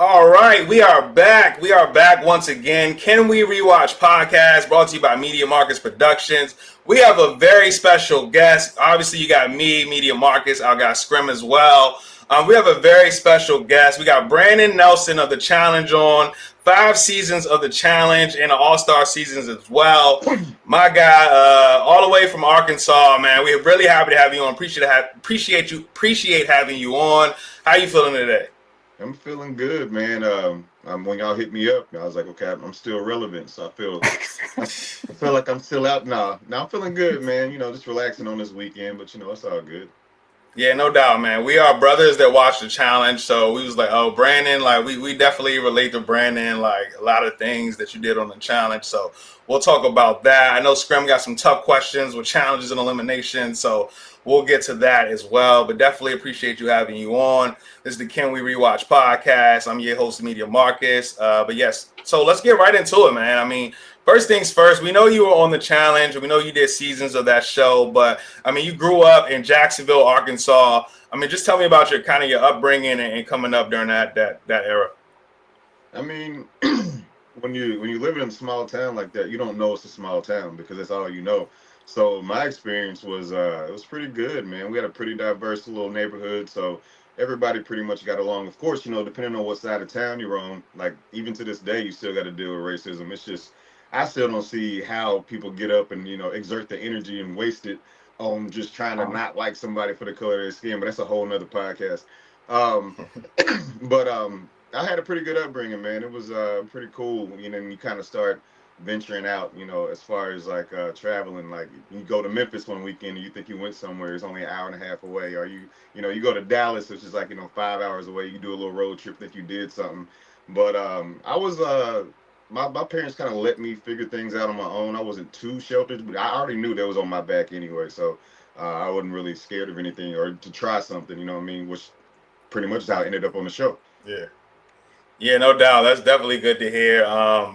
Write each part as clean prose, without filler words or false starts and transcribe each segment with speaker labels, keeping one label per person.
Speaker 1: All right, we are back. We are back once again. Can We Rewatch podcast brought to you by Media Marcus Productions. We have a very special guest. Obviously, you got me, Media Marcus. I got Scrim as well. We have a very special guest. We got Brandon Nelson of the Challenge on 5 seasons of the Challenge and the All-Star seasons as well. My guy, all the way from Arkansas, man. We're really happy to have you on. Appreciate having you on. How you feeling today?
Speaker 2: I'm feeling good, man. When y'all hit me up, I was like, okay, I'm still relevant, so I feel like I'm still out now. Now I'm feeling good, man. Just relaxing on this weekend, but it's all good.
Speaker 1: Yeah, no doubt, man. We are brothers that watch the challenge, so we was like, oh, Brandon, like we definitely relate to Brandon, like a lot of things that you did on the challenge. So we'll talk about that. I know Scrim got some tough questions with challenges and elimination, so we'll get to that as well. But definitely appreciate you having you on. This is the Can We Rewatch podcast. I'm your host, Media Marcus. But yes, so let's get right into it, man. I mean, first things first, we know you were on the challenge. We know you did seasons of that show, but I mean, you grew up in Jacksonville, Arkansas. I mean, just tell me about your upbringing and coming up during that era.
Speaker 2: I mean, when you live in a small town like that, you don't know it's a small town because that's all you know. So my experience was it was pretty good, man. We had a pretty diverse little neighborhood, so everybody pretty much got along. Of course, depending on what side of town you're on, like even to this day, you still got to deal with racism. It's just I still don't see how people get up and exert the energy and waste it on just trying to not like somebody for the color of their skin. But that's a whole nother podcast. Um, but I had a pretty good upbringing, man. It was pretty cool. And you kind of start venturing out, as far as like traveling. Like you go to Memphis one weekend and you think you went somewhere, it's only an hour and a half away. Or you go to Dallas, which is like 5 hours away. You can do a little road trip that you did something. But I was my parents kind of let me figure things out on my own. I wasn't too sheltered, but I already knew that was on my back anyway. So I wasn't really scared of anything or to try something. You know what I mean? Which pretty much is how I ended up on the show.
Speaker 1: Yeah. Yeah, no doubt. That's definitely good to hear.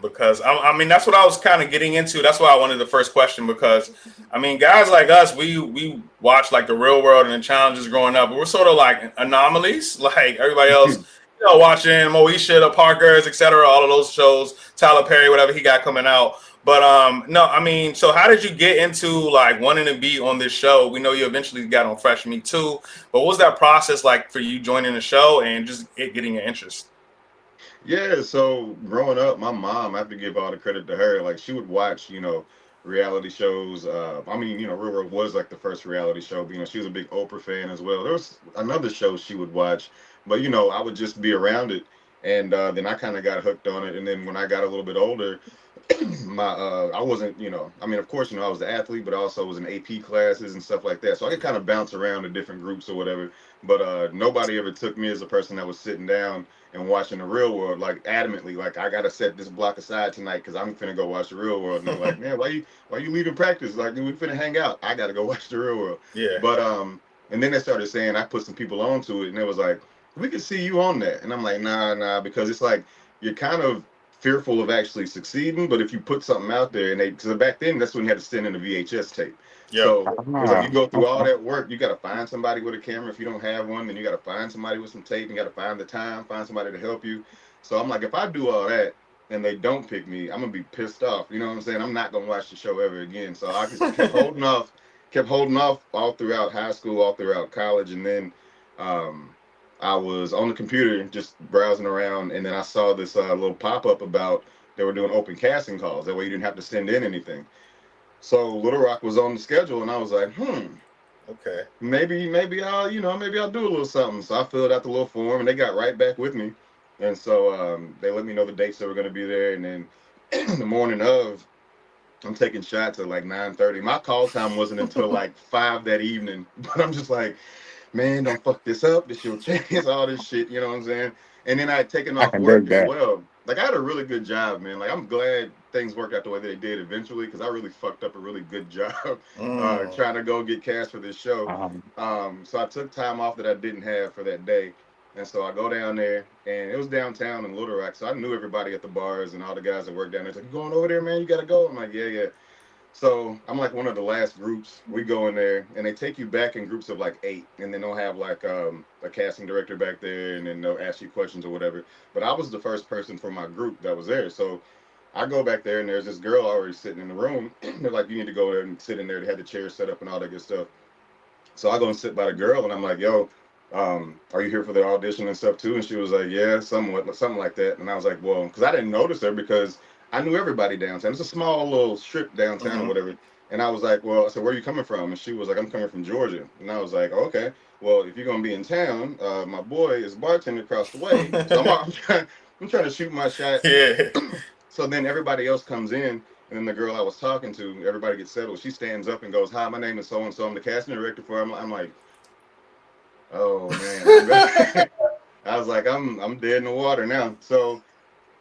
Speaker 1: Because I mean, that's what I was kind of getting into. That's why I wanted the first question because, I mean, guys like us, we watch like the Real World and the challenges growing up. But we're sort of like anomalies, like everybody else. Watching Moesha, the Parkers, etc. All of those shows, Tyler Perry, whatever he got coming out. But no, I mean, so how did you get into like wanting to be on this show? We know you eventually got on Fresh Meat too, but what was that process like for you joining the show and just getting your interest?
Speaker 2: Yeah, so growing up, my mom, I have to give all the credit to her. Like she would watch, reality shows. I mean, Real World was like the first reality show. But, she was a big Oprah fan as well. There was another show she would watch, but I would just be around it, and then I kind of got hooked on it. And then when I got a little bit older, my I wasn't, I mean, of course, I was an athlete, but I also was in AP classes and stuff like that. So I could kind of bounce around to different groups or whatever. But nobody ever took me as a person that was sitting down and watching the Real World like adamantly. Like I gotta set this block aside tonight because I'm finna go watch the Real World. And they're like, man, why you leaving practice? Like we finna hang out. I gotta go watch the Real World.
Speaker 1: Yeah.
Speaker 2: But and then they started saying I put some people onto it, and it was like we could see you on that. And I'm like, nah, because it's like you're kind of fearful of actually succeeding, but if you put something out there, and because back then that's when you had to send in a VHS tape.
Speaker 1: Yep.
Speaker 2: So it was like you go through all that work, you got to find somebody with a camera. If you don't have one, then you got to find somebody with some tape. You got to find the time, find somebody to help you. So I'm like, if I do all that and they don't pick me, I'm gonna be pissed off. You know what I'm saying? I'm not gonna watch the show ever again. So I just kept holding off all throughout high school, all throughout college, and then I was on the computer just browsing around, and then I saw this little pop up about they were doing open casting calls. That way you didn't have to send in anything. So Little Rock was on the schedule, and I was like,
Speaker 1: Okay.
Speaker 2: maybe I'll do a little something. So I filled out the little form, and they got right back with me. And so they let me know the dates that were going to be there, and then the morning of, I'm taking shots at like 9:30. My call time wasn't until like 5 that evening, but I'm just like, man, don't fuck this up. This your chance, all this shit, you know what I'm saying? And then I had taken
Speaker 3: I
Speaker 2: off
Speaker 3: can dig
Speaker 2: work as
Speaker 3: that.
Speaker 2: well. Like I had a really good job, man. Like I'm glad things worked out the way they did eventually because I really fucked up a really good job
Speaker 1: Mm.
Speaker 2: trying to go get cast for this show.
Speaker 3: Um,
Speaker 2: So I took time off that I didn't have for that day. And so I go down there, and it was downtown in Little Rock. So I knew everybody at the bars and all the guys that worked down there. It's like, you going over there, man? You got to go. I'm like, yeah, yeah. So I'm like one of the last groups. We go in there, and they take you back in groups of like 8, and then they'll have like a casting director back there, and then they'll ask you questions or whatever. But I was the first person from my group that was there, so I go back there, and there's this girl already sitting in the room. They're like, "You need to go there and sit in there." They had the chairs set up and all that good stuff. So I go and sit by the girl, and I'm like, "Yo, are you here for the audition and stuff too?" And she was like, "Yeah, somewhat, something like that." And I was like, "Well," because I didn't notice her because I knew everybody downtown. It's a small little strip downtown or
Speaker 1: Mm-hmm.
Speaker 2: whatever. And I was like, "Well," I said, "Where are you coming from?" And she was like, "I'm coming from Georgia." And I was like, "Okay, well, if you're gonna be in town, my boy is bartending across the way, so I'm trying to shoot my shot."
Speaker 1: Yeah.
Speaker 2: So then everybody else comes in, and then the girl I was talking to, everybody gets settled. She stands up and goes, "Hi, my name is so and so. I'm the casting director for." I'm like, "Oh man, I'm good." I was like, I'm dead in the water now. So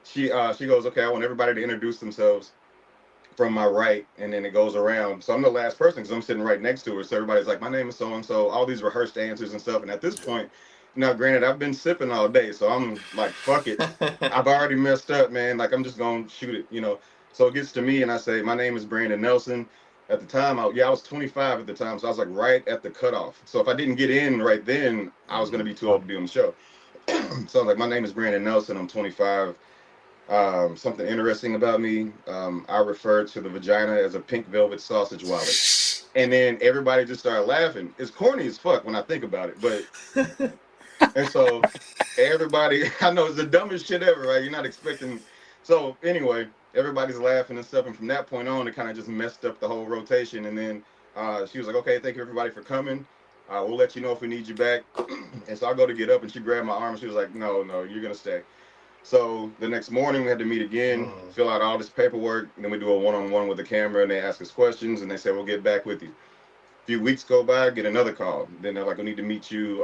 Speaker 2: she goes, "Okay, I want everybody to introduce themselves from my right," and then it goes around. So I'm the last person because I'm sitting right next to her. So everybody's like, "My name is so and so." All these rehearsed answers and stuff. And at this point, now granted, I've been sipping all day, so I'm like, "Fuck it." I've already messed up, man. Like I'm just gonna shoot it. So it gets to me, and I say, "My name is Brandon Nelson." At the time, I was 25 at the time, so I was like right at the cutoff. So if I didn't get in right then, I was gonna be too old to be on the show. So I was like, "My name is Brandon Nelson. I'm 25. Something interesting about me, I refer to the vagina as a pink velvet sausage wallet." And then everybody just started laughing. It's corny as fuck when I think about it, but and so everybody, I know it's the dumbest shit ever, right? You're not expecting. So anyway, everybody's laughing and stuff, and from that point on, it kind of just messed up the whole rotation. And then she was like, "Okay, thank you everybody for coming. We'll let you know if we need you back." And so I go to get up, and she grabbed my arm, and she was like, "No, no, you're gonna stay." So the next morning we had to meet again,
Speaker 1: Mm.
Speaker 2: fill out all this paperwork, and then we do a one-on-one with the camera, and they ask us questions, and they say, "We'll get back with you." A few weeks go by, get another call. Then they're like, "We need to meet you."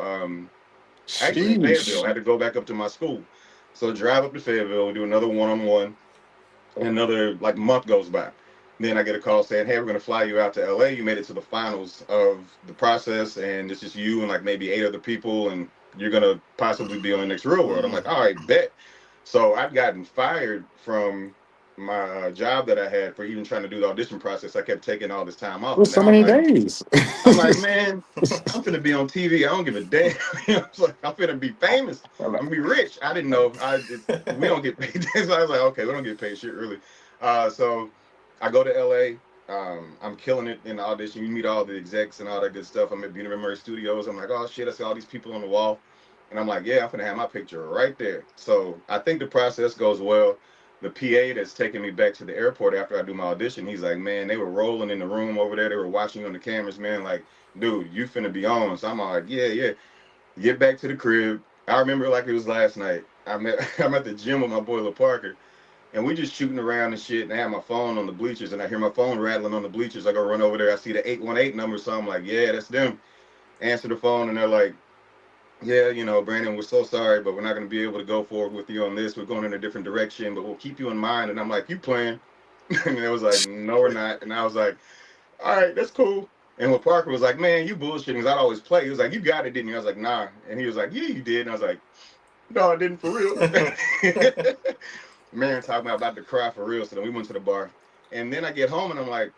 Speaker 2: Actually, in Fayetteville,
Speaker 3: Sheesh.
Speaker 2: I had to go back up to my school. So drive up to Fayetteville, we do another one-on-one, and another like month goes by. Then I get a call saying, "Hey, we're gonna fly you out to LA. You made it to the finals of the process, and it's just you and like maybe 8 other people, and you're gonna possibly be on the next Real World." I'm
Speaker 1: Mm.
Speaker 2: like, "All right, bet." So I'd gotten fired from my job that I had for even trying to do the audition process. I kept taking all this time
Speaker 3: It
Speaker 2: off,
Speaker 3: was
Speaker 2: and
Speaker 3: so
Speaker 2: now I'm
Speaker 3: many
Speaker 2: like,
Speaker 3: days.
Speaker 2: man, I'm finna be on TV. I don't give a damn. It's like, I'm finna be famous. I'm gonna be rich. I didn't know. We don't get paid. So I was like, okay, we don't get paid shit really. So I go to LA. I'm killing it in the audition. You meet all the execs and all that good stuff. I'm at Beauty Memory Studios. I'm like, oh shit, I see all these people on the wall. And I'm like, yeah, I'm gonna have my picture right there. So I think the process goes well. The PA that's taking me back to the airport after I do my audition, he's like, "Man, they were rolling in the room over there. They were watching you on the cameras, man. Like, dude, you finna be on." So I'm all like, "Yeah, yeah." Get back to the crib. I remember it like it was last night. I'm at the gym with my boy La Parker, and we just shooting around and shit. And I have my phone on the bleachers, and I hear my phone rattling on the bleachers. I go run over there. I see the 818 number, so I'm like, "Yeah, that's them." Answer the phone, and they're like, "Yeah, Brandon, we're so sorry, but we're not going to be able to go forward with you on this. We're going in a different direction, but we'll keep you in mind." And I'm like, "You playing?" And it was like, "No, we're not." And I was like, "All right, that's cool." And when Parker was like, "Man, you bullshitting, because I'd always play." He was like, "You got it, didn't you?" I was like, "Nah." And he was like, "Yeah, you did." And I was like, "No, I didn't for real." Man, talking about to cry for real. So then we went to the bar. And then I get home and I'm like,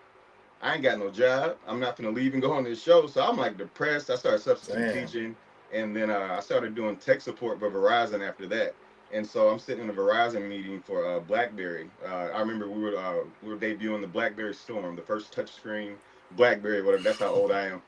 Speaker 2: I ain't got no job. I'm not gonna leave and go on this show. So I'm like depressed. I started substitute
Speaker 1: Damn.
Speaker 2: teaching, and then I started doing tech support for Verizon after that. And so I'm sitting in a Verizon meeting for BlackBerry. I remember we were debuting the BlackBerry Storm, the first touchscreen BlackBerry, whatever. That's how old I am.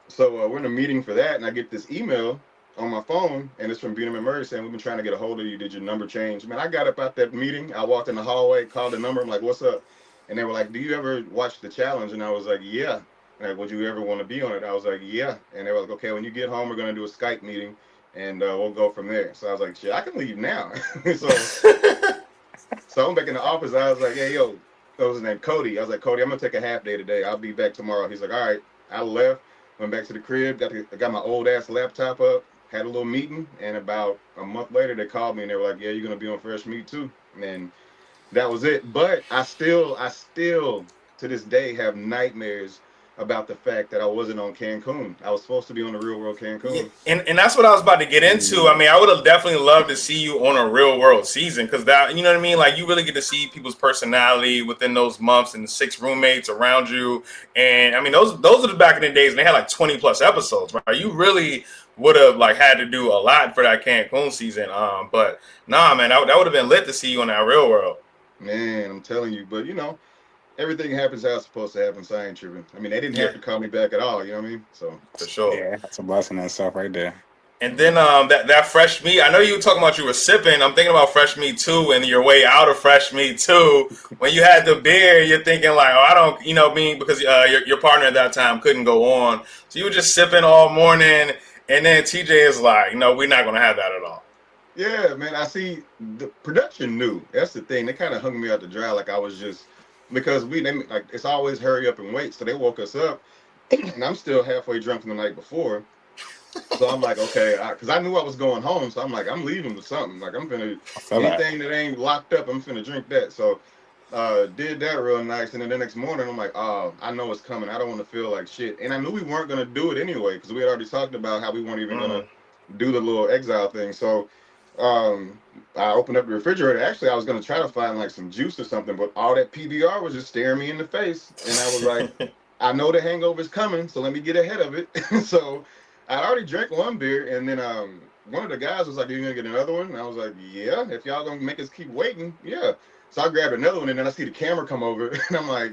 Speaker 2: So we're in a meeting for that, and I get this email on my phone, and it's from Beauty Murray saying, "We've been trying to get a hold of you. Did your number change?" Man, I got up out that meeting. I walked in the hallway, called the number. I'm like, "What's up?" And they were like, "Do you ever watch the challenge?" And I was like, "Yeah." And like, "Would you ever want to be on it?" I was like, "Yeah." And they were like, "Okay, when you get home, we're gonna do a Skype meeting, and we'll go from there." So I was like, "Shit, I can leave now." so so I'm back in the office. I was like, "Hey, yo," that was his name, Cody. I was like, "Cody, I'm gonna take a half day today. I'll be back tomorrow." He's like, "All right." I left, went back to the crib, got my old ass laptop up, had a little meeting, and about a month later, they called me and they were like, "Yeah, you're gonna be on Fresh Meat too." And that was it. But I still to this day have nightmares about the fact that I wasn't on Cancun. I was supposed to be on the Real World
Speaker 1: Yeah,
Speaker 2: Cancun.
Speaker 1: and that's what I was about to get into. I mean, I would have definitely loved to see you on a real world season because that, you know what I mean? Like, you really get to see people's personality within those months and the 6 roommates around you. And I mean, those are the back in the days, and they had like 20 plus episodes, right? You really would have like had to do a lot for that Cancun season. But nah, man, that would have been lit to see you on that real world.
Speaker 2: Man, I'm telling you, but everything happens how it's supposed to happen, so I ain't tripping. I mean, they didn't
Speaker 1: Yeah,
Speaker 2: have to call me back at all, you know what I mean? So,
Speaker 1: for sure.
Speaker 3: Yeah, that's a blessing and stuff right there.
Speaker 1: And then that fresh meat. I know you were talking about you were sipping. I'm thinking about fresh meat too, and your way out of fresh meat too. When you had the beer, you're thinking like, oh, I don't, you know, me because your partner at that time couldn't go on, so you were just sipping all morning. And then TJ is like, no, we're not gonna have that at all.
Speaker 2: yeah, man, I see the production knew. That's the thing. They kind of hung me out to dry like I was just because like it's always hurry up and wait. So they woke us up and I'm still halfway drunk from the night before. So I'm like, okay, because I knew I was going home. So I'm like, I'm leaving with something. Like I'm finna
Speaker 3: I feel that.
Speaker 2: anything that ain't locked up, I'm finna drink that. So did that real nice. And then the next morning, I'm like, oh, I know it's coming. I don't want to feel like shit. And I knew we weren't gonna do it anyway because we had already talked about how we weren't even gonna
Speaker 1: Mm.
Speaker 2: do the little exile thing. So um, I opened up the refrigerator. Actually, I was gonna try to find like some juice or something, but all that PBR was just staring me in the face, and I was like, I know the hangover's coming, so let me get ahead of it. So I already drank one beer, and then one of the guys was like, "Are you gonna get another one?" And I was like, "Yeah, if y'all gonna make us keep waiting, yeah." So I grabbed another one, and then I see the camera come over, and I'm like,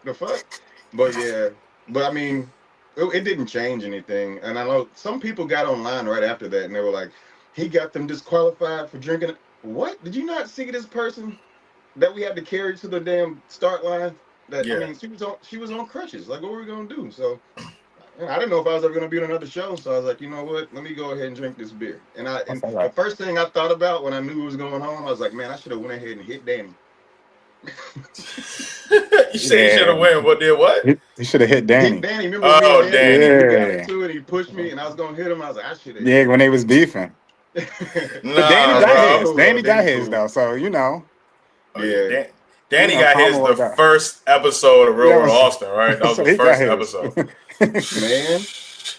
Speaker 2: "The fuck?" But yeah, but I mean, it didn't change anything. And I know some people got online right after that, and they were like, "He got them disqualified for drinking." What? Did you not see this person that we had to carry to the damn start line? That I
Speaker 1: Yeah.
Speaker 2: mean, she was on crutches. Like, what were we gonna do? So I didn't know if I was ever gonna be on another show. So I was like, you know what? Let me go ahead and drink this beer. And I
Speaker 3: I
Speaker 2: and
Speaker 3: feel
Speaker 2: the
Speaker 3: that.
Speaker 2: first thing I thought about when I knew it was going home, I was like, man, I should have went ahead and hit Danny.
Speaker 1: You say you should
Speaker 3: Yeah,
Speaker 1: have won. What did what?
Speaker 3: he should have hit
Speaker 2: Hit
Speaker 3: Danny.
Speaker 2: Danny. Remember me and
Speaker 1: Oh,
Speaker 2: Danny?
Speaker 1: Danny.
Speaker 2: We got
Speaker 3: Yeah,
Speaker 2: into it. He pushed me, and I was gonna hit him. I was like, I should have
Speaker 3: yeah,
Speaker 2: hit
Speaker 3: when they was beefing.
Speaker 2: him.
Speaker 3: But Danny
Speaker 1: Nah,
Speaker 2: But
Speaker 3: got
Speaker 2: Danny
Speaker 1: bro.
Speaker 3: his.
Speaker 2: cool though.
Speaker 3: Danny got
Speaker 2: Danny
Speaker 3: his
Speaker 2: cool.
Speaker 3: though. So
Speaker 1: Oh yeah,
Speaker 2: Yeah,
Speaker 1: Danny got
Speaker 3: karma
Speaker 1: his the
Speaker 3: worked out.
Speaker 1: first episode of Real
Speaker 3: Yeah,
Speaker 1: World Austin, right? That was
Speaker 3: so
Speaker 1: the
Speaker 3: he got
Speaker 1: first
Speaker 3: his.
Speaker 1: episode.
Speaker 2: man.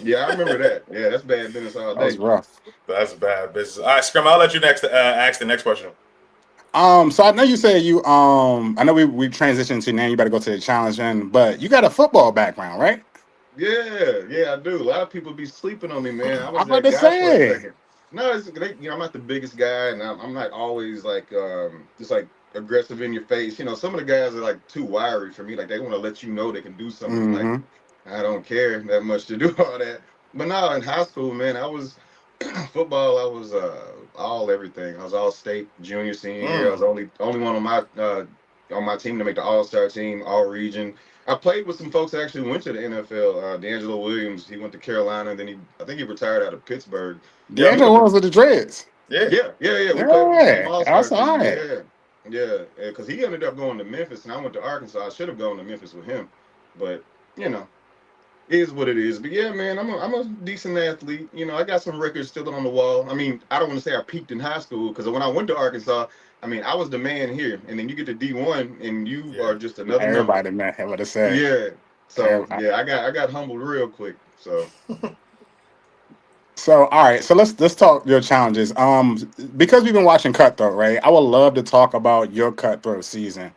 Speaker 2: Yeah, I remember that. Yeah, that's bad business all
Speaker 3: That was
Speaker 2: day.
Speaker 3: rough.
Speaker 1: That's bad business. All right, Scrim, I'll let you next ask the next question.
Speaker 3: So I know you said you I know we transitioned to now you better go to the challenge then, but you got a football background, right?
Speaker 2: Yeah, yeah, I do. A lot of people be sleeping on me, man. I
Speaker 3: I'm
Speaker 2: was
Speaker 3: about
Speaker 2: that
Speaker 3: to
Speaker 2: guy for a
Speaker 3: say.
Speaker 2: second. No, I'm not the biggest guy, and I'm not always like just like aggressive in your face. Some of the guys are like too wiry for me. Like they want to let you know they can do something. I'm like,
Speaker 3: Mm-hmm.
Speaker 2: I don't care that much to do all that. But no, in high school, man, I was football. I was all everything. I was all state junior, senior year. I was
Speaker 1: Mm.
Speaker 2: only one on my team to make the All Star team, all region. I played with some folks that actually went to the NFL. D'Angelo Williams, he went to Carolina, and then I think he retired out of Pittsburgh. But we
Speaker 1: Yep.
Speaker 3: D'Angelo
Speaker 2: went to
Speaker 3: was with the Dreads.
Speaker 1: Yeah.
Speaker 2: yeah. We played on the same
Speaker 3: Yeah,
Speaker 2: All Star
Speaker 3: that's all
Speaker 2: team.
Speaker 3: right.
Speaker 2: Yeah. Because he ended up going to Memphis, and I went to Arkansas. I should have gone to Memphis with him, but you know, it is what it is. But yeah, man, I'm a decent athlete. I got some records still on the wall. I mean, I don't want to say I peaked in high school because when I went to Arkansas, I mean, I was the man here, and then you get to D1, and you
Speaker 1: Yeah.
Speaker 2: are just another number.
Speaker 3: Everybody man, what to say.
Speaker 2: Yeah. So
Speaker 3: Everybody.
Speaker 2: yeah, I got humbled real quick. So
Speaker 3: So all right, so let's talk your challenges. Because we've been watching Cutthroat, right? I would love to talk about your Cutthroat season.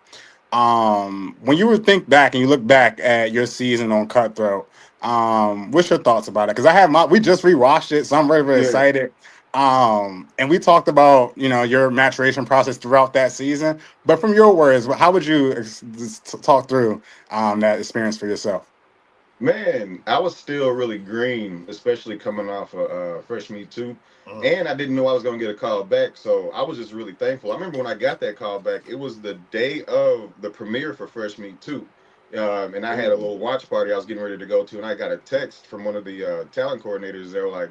Speaker 3: When you would think back and you look back at your season on Cutthroat, what's your thoughts about it? Because we just rewatched it, so I'm very, very
Speaker 2: yeah,
Speaker 3: excited. And we talked about, your maturation process throughout that season. But from your words, how would you just talk through that experience for yourself?
Speaker 2: man, I was still really green, especially coming off of Fresh Meat 2.
Speaker 1: Mm.
Speaker 2: And I didn't know I was going to get a call back. So I was just really thankful. I remember when I got that call back, it was the day of the premiere for Fresh Meat 2. And I had a
Speaker 1: Ooh.
Speaker 2: little watch party I was getting ready to go to. And I got a text from one of the talent coordinators. They were like,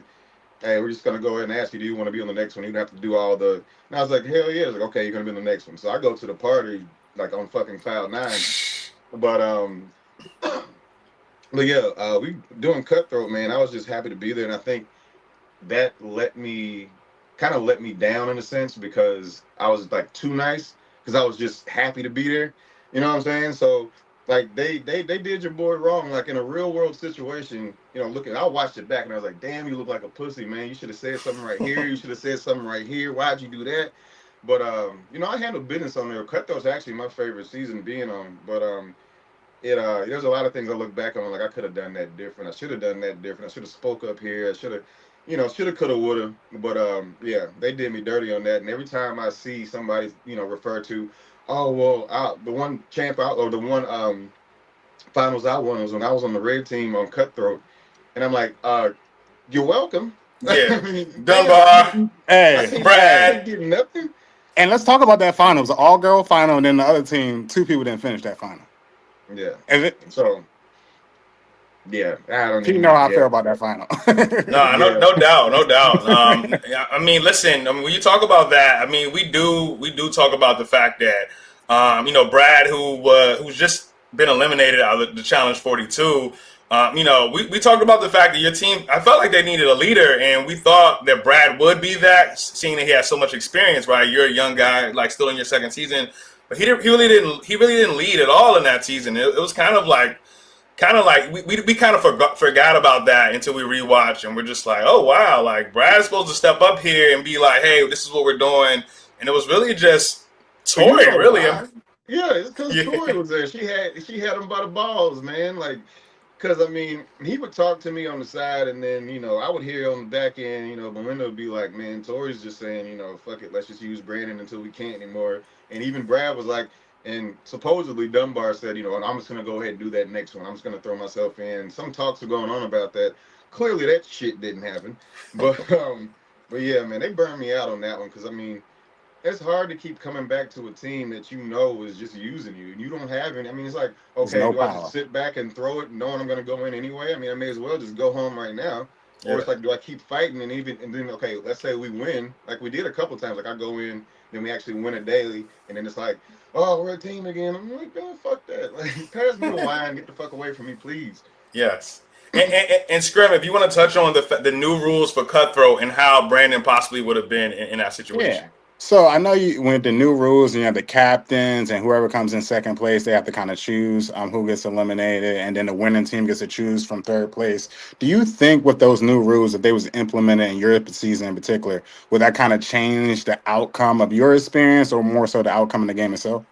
Speaker 2: hey, we're just going to go ahead and ask you, do you want to be on the next one? You don't have to do all the. And I was like, hell yeah. I was like, okay, you're going to be on the next one. So I go to the party like on fucking cloud nine. But But yeah, we doing Cutthroat, man. I was just happy to be there, and I think that let me down in a sense because I was like too nice because I was just happy to be there. You know what I'm saying? So Like they did your boy wrong. Like in a real world situation, looking, I watched it back and I was like, damn, you look like a pussy, man. You should have said something right here. You should have said something right here. Why'd you do that? But I handled business on there. Cutthroat's actually my favorite season being on. But there's a lot of things I look back on, like I could have done that different. I should have done that different. I should have spoke up here. I should have, should have, could have, would have. But yeah, they did me dirty on that. And every time I see somebody, refer to, oh well, the one champ out or the one finals I won was when I was on the red team on Cutthroat, and I'm like, you're welcome.
Speaker 1: Yeah,
Speaker 2: I mean, damn,
Speaker 1: Dunbar,
Speaker 2: I
Speaker 3: Hey,
Speaker 2: can't, I
Speaker 3: hey.
Speaker 2: can't get nothing.
Speaker 3: And let's talk about that final. It was an all girl final, and then the other team, two people didn't finish that final.
Speaker 2: Yeah.
Speaker 3: And it,
Speaker 2: So yeah, I don't
Speaker 3: you know
Speaker 2: even.
Speaker 3: how I
Speaker 2: Yeah,
Speaker 3: feel about that final.
Speaker 1: no, no,
Speaker 2: yeah.
Speaker 1: no doubt, no doubt. Yeah, I mean, listen. I mean, when you talk about that, I mean, we do talk about the fact that, Brad, who's just been eliminated out of the Challenge 42. We talked about the fact that your team. I felt like they needed a leader, and we thought that Brad would be that, seeing that he has so much experience. Right, you're a young guy, like still in your second season, but he really didn't. He really didn't lead at all in that season. It was kind of like we kind of forgot about that until we rewatch, and we're just like, oh wow, like Brad's supposed to step up here and be like, hey, this is what we're doing, and it was really just
Speaker 2: But you
Speaker 1: Tori,
Speaker 2: know
Speaker 1: really.
Speaker 2: why? Yeah, it's because
Speaker 1: Yeah,
Speaker 2: Tori was there. She had him by the balls, man. Like, because I mean, he would talk to me on the side, and then I would hear on the back end, Belinda would be like, "Man, Tori's just saying, fuck it, let's just use Brandon until we can't anymore." And even Brad was like, and supposedly Dunbar said, I'm just gonna go ahead and do that next one. I'm just gonna throw myself in. Some talks are going on about that. Clearly, that shit didn't happen, but but yeah, man, they burned me out on that one because I mean it's hard to keep coming back to a team that is just using you and you don't have any. I mean, it's like,
Speaker 3: There's
Speaker 2: okay,
Speaker 3: no
Speaker 2: do I just
Speaker 3: power.
Speaker 2: sit back and throw it knowing I'm going to go in anyway? I mean, I may as well just go home right now. Or
Speaker 1: yeah,
Speaker 2: it's like, do I keep fighting and then, okay, let's say we win, like we did a couple times. Like I go in, then we actually win a daily, and then it's like, oh, we're a team again. I'm like, man, fuck that. Like, pass me the wine, get the fuck away from me, please.
Speaker 1: yes. And Scrim, if you want to touch on the new rules for Cutthroat and how Brandon possibly would have been in that
Speaker 3: Yeah.
Speaker 1: situation.
Speaker 3: So I know you with the new rules, and you have the captains, and whoever comes in second place, they have to kind of choose who gets eliminated, and then the winning team gets to choose from third place. Do you think with those new rules, if they was implemented in your season in particular, would that kind of change the outcome of your experience, or more so the outcome of the game itself?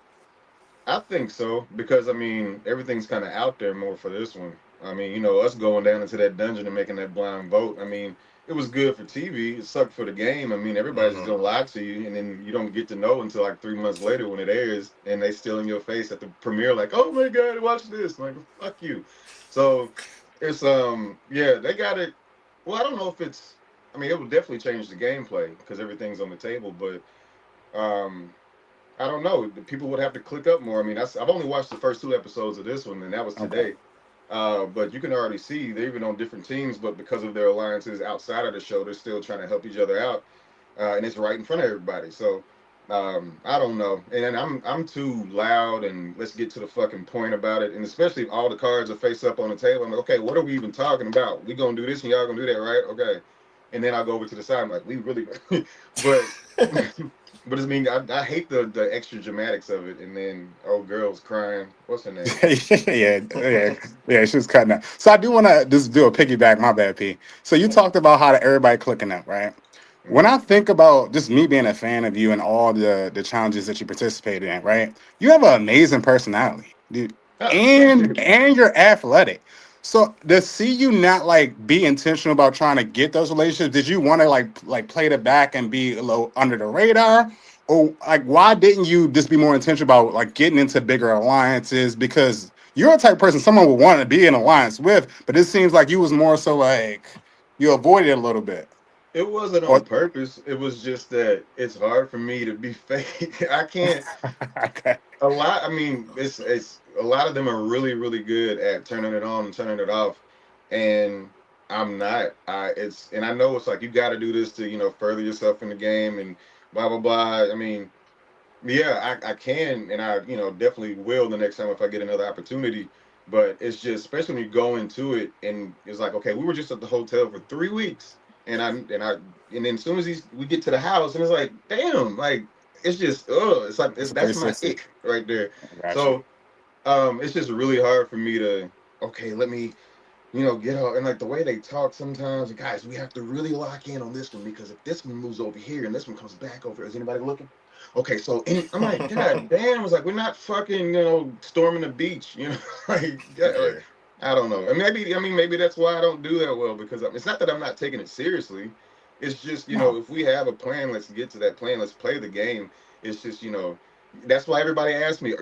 Speaker 2: I think so because I mean everything's kind of out there more for this one. I mean, us going down into that dungeon and making that blind vote. I mean, it was good for TV. It sucked for the game. I mean, everybody's just
Speaker 1: Hmm.
Speaker 2: gonna lie to you, and then you don't get to know until like 3 months later when it airs, and they still in your face at the premiere, like, "Oh my god, watch this!" I'm like, fuck you. So it's yeah, they got it. Well, I don't know if it's. I mean, it will definitely change the gameplay because everything's on the table, but um I don't know. The people would have to click up more. I mean, I've only watched the first 2 episodes of this one, and that was
Speaker 3: Okay.
Speaker 2: today. But you can already see they're even on different teams, but because of their alliances outside of the show, they're still trying to help each other out, and it's right in front of everybody. So I don't know, and I'm too loud, and let's get to the fucking point about it. And especially if all the cards are face up on the table, I'm like, okay, what are we even talking about? We gonna do this, and y'all gonna do that, right? Okay. And then I'll go over to the side, I'm like, we really, but but I mean, I hate the extra dramatics of it, and then oh, girl's crying. What's her name?
Speaker 3: Yeah, yeah, yeah. She was cutting up. So I do want to just do a piggyback. My bad, P. So you talked about how everybody clicking up, right? When
Speaker 2: Mm-hmm.
Speaker 3: I think about just me being a fan of you and all the challenges that you participated in, right? You have an amazing personality, dude,
Speaker 2: Oh,
Speaker 3: and
Speaker 2: appreciate it.
Speaker 3: and you're athletic. So to see you not like be intentional about trying to get those relationships, did you want to like play the back and be a little under the radar? Or like why didn't you just be more intentional about like getting into bigger alliances? Because you're a type of person someone would want to be in alliance with, but it seems like you was more so like you avoided it a little bit.
Speaker 2: It wasn't
Speaker 3: Or
Speaker 2: on purpose. It was just that it's hard for me to be fake. I can't.
Speaker 3: okay.
Speaker 2: A lot. I mean, it's a lot of them are really really good at turning it on and turning it off, and I'm not. And I know it's like you got to do this to further yourself in the game and blah blah blah. I mean, yeah, I can, and I definitely will the next time if I get another opportunity. But it's just, especially when you go into it, and it's like, okay, we were just at the hotel for 3 weeks, and then as soon as we get to the house, and it's like, damn, like it's just, it's like
Speaker 3: It's a
Speaker 2: that's my
Speaker 3: 360.
Speaker 2: ick right there.
Speaker 3: Gotcha.
Speaker 2: So It's just really hard for me to. Okay, let me get out. And like the way they talk sometimes, guys, we have to really lock in on this one because if this one moves over here and this one comes back over, is anybody looking? Okay, so I'm like, God damn, it's like we're not fucking, storming the beach, like, like
Speaker 1: Yeah.
Speaker 2: I don't know. And maybe that's why I don't do that well because it's not that I'm not taking it seriously. It's just,
Speaker 3: No.
Speaker 2: if we have a plan, let's get to that plan. Let's play the game. It's just, that's why everybody asks me,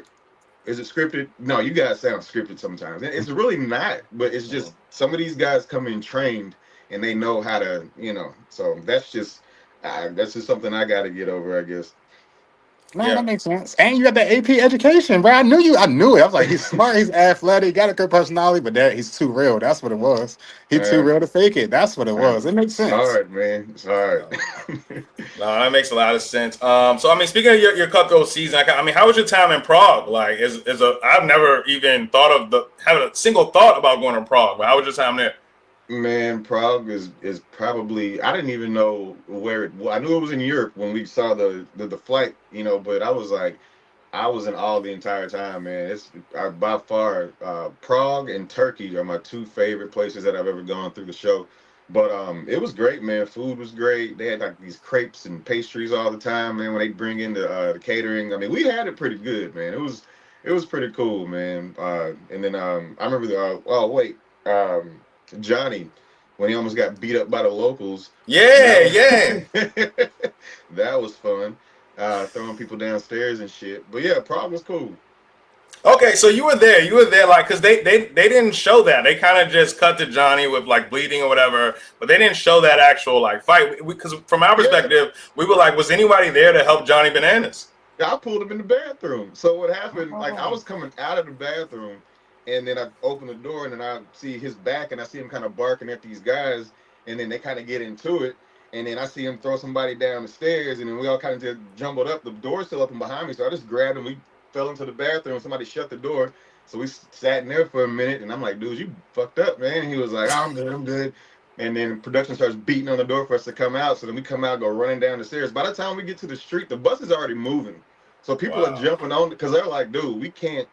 Speaker 2: is it scripted? No, you guys sound scripted sometimes. It's really not, but it's
Speaker 1: Mhm.
Speaker 2: just some of these guys come in trained and they know how to, So that's just something I got to get over, I guess.
Speaker 3: No, that
Speaker 1: Yeah.
Speaker 3: makes sense. And you got the AP education, bro. I knew you. I knew it. I was like, he's smart, he's athletic, got a good personality, but he's too real. That's what it was. He too
Speaker 2: Man,
Speaker 3: real to fake it. That's what it was. It makes
Speaker 2: it's
Speaker 3: sense.
Speaker 2: hard, man. It's hard.
Speaker 1: No, that makes a lot of sense. So I mean, speaking of your cutthroat season, I mean, how was your time in Prague? Like, I've never even thought of having a single thought about going to Prague. But how was your time there?
Speaker 2: Man, Prague is probably I didn't even know where it. Well, I knew it was in Europe when we saw the flight, but I was like. I was in awe the entire time, man. It's by far Prague and Turkey are my two favorite places that I've ever gone through the show. But it was great, man. Food was great. They had like these crepes and pastries all the time, man. When they bring in the catering, I mean, we had it pretty good, man. It was pretty cool, man. And then I remember oh wait, um, Johnny when he almost got beat up by the locals. That
Speaker 1: Yeah,
Speaker 2: was
Speaker 1: yeah.
Speaker 2: that was fun throwing people downstairs and shit. But yeah, Prague was cool.
Speaker 1: Okay, so you were there. You were there, like, because they didn't show that. They kind of just cut to Johnny with like bleeding or whatever, but they didn't show that actual like fight. Because from our
Speaker 2: Yeah,
Speaker 1: perspective, we were like, was anybody there to help Johnny Bananas?
Speaker 2: I pulled him in the bathroom. So what happened? Like I
Speaker 3: Oh.
Speaker 2: was coming out of the bathroom, and then I open the door, and then I see his back, and I see him kind of barking at these guys, and then they kind of get into it, and then I see him throw somebody down the stairs, and then we all kind of just jumbled up. The door's still open behind me, so I just grabbed him. We fell into the bathroom. Somebody shut the door, so we sat in there for a minute, and I'm like, dude, you fucked up, man. And he was like, I'm good, I'm good. And then production starts beating on the door for us to come out. So then we come out, go running down the stairs. By the time we get to the street, the bus is already moving. So people are
Speaker 1: Wow.
Speaker 2: jumping on because they're like, dude, we can't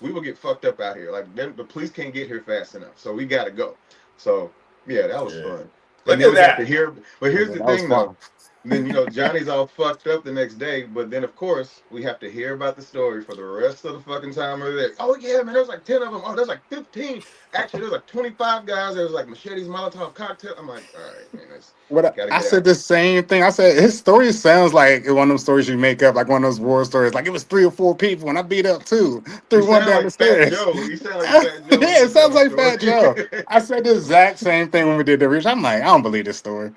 Speaker 2: we will get fucked up out here. Like the police can't get here fast enough. So we gotta go. So yeah, that was
Speaker 1: Yeah.
Speaker 2: fun. And
Speaker 1: Look
Speaker 2: then
Speaker 1: at
Speaker 2: we got to
Speaker 1: that.
Speaker 2: hear but here's the
Speaker 3: That was
Speaker 2: thing though.
Speaker 3: fun.
Speaker 2: Then Johnny's all fucked up the next day, but then of course we have to hear about the story for the rest of the fucking time we're there. Oh yeah, man, there was like 10 of them. Oh, there's like 15. Actually, there's like 25 guys. There was like machetes, Molotov cocktail. I'm like, all right, man, let's
Speaker 3: What
Speaker 2: gotta
Speaker 3: I
Speaker 2: get
Speaker 3: said
Speaker 2: out.
Speaker 3: the same thing. I said his story sounds like one of those stories you make up, like one of those war stories. Like it was 3 or 4 people, and I beat up two,
Speaker 2: You
Speaker 3: threw one
Speaker 2: sound
Speaker 3: down the
Speaker 2: like Fat
Speaker 3: stairs.
Speaker 2: Joe. You sound like
Speaker 3: Yeah,
Speaker 2: Fat Joe when you
Speaker 3: it
Speaker 2: tell
Speaker 3: sounds
Speaker 2: the
Speaker 3: like
Speaker 2: story.
Speaker 3: Fat Joe. I said the exact same thing when we did the research. I'm like, I don't believe this story.